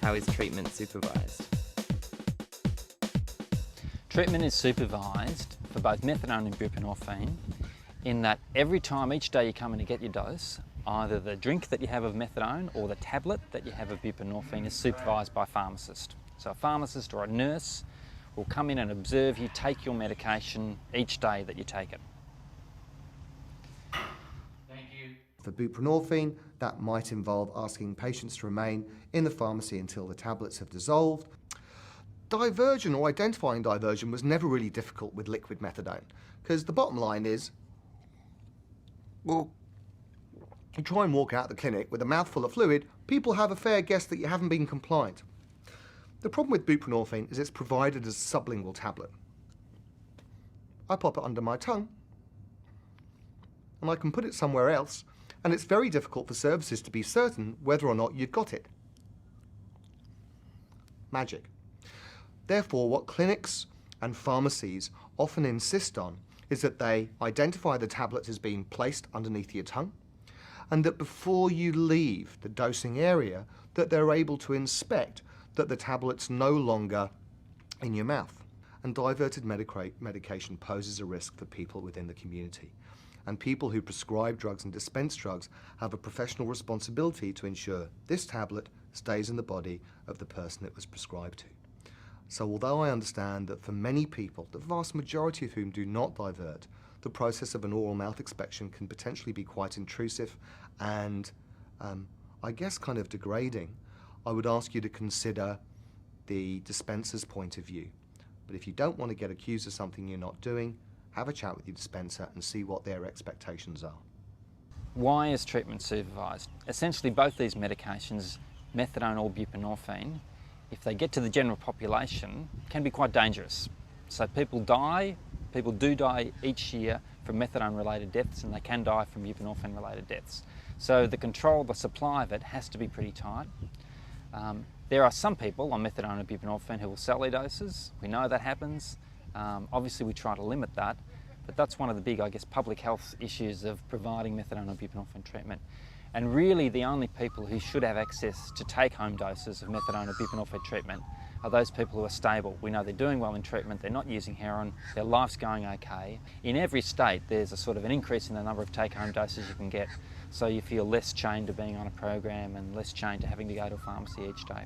How is treatment supervised? Treatment is supervised for both methadone and buprenorphine in that every time each day you come in to get your dose, either the drink that you have of methadone or the tablet that you have of buprenorphine is supervised by a pharmacist. So a pharmacist or a nurse will come in and observe you take your medication each day that you take it. For buprenorphine, that might involve asking patients to remain in the pharmacy until the tablets have dissolved. Diversion or identifying diversion was never really difficult with liquid methadone, because the bottom line is, well, you try and walk out the clinic with a mouthful of fluid, people have a fair guess that you haven't been compliant. The problem with buprenorphine is it's provided as a sublingual tablet. I pop it under my tongue, and I can put it somewhere else, and it's very difficult for services to be certain whether or not you've got it. Magic. Therefore, what clinics and pharmacies often insist on is that they identify the tablet as being placed underneath your tongue, and that before you leave the dosing area, that they're able to inspect that the tablet's no longer in your mouth. And diverted medication poses a risk for people within the community. And people who prescribe drugs and dispense drugs have a professional responsibility to ensure this tablet stays in the body of the person it was prescribed to. So although I understand that for many people, the vast majority of whom do not divert, the process of an oral mouth inspection can potentially be quite intrusive and I guess kind of degrading, I would ask you to consider the dispenser's point of view. But if you don't want to get accused of something you're not doing, have a chat with your dispenser and see what their expectations are. Why is treatment supervised? Essentially both these medications, methadone or buprenorphine, if they get to the general population, can be quite dangerous. So people do die each year from methadone-related deaths, and they can die from buprenorphine-related deaths. So the control, the supply of it has to be pretty tight. There are some people on methadone and buprenorphine who will sell their doses. We know that happens. Obviously we try to limit that, but that's one of the big, I guess, public health issues of providing methadone and buprenorphine treatment. And really the only people who should have access to take-home doses of methadone or buprenorphine treatment are those people who are stable. We know they're doing well in treatment, they're not using heroin, their life's going okay. In every state there's a sort of an increase in the number of take-home doses you can get, so you feel less chained to being on a program and less chained to having to go to a pharmacy each day.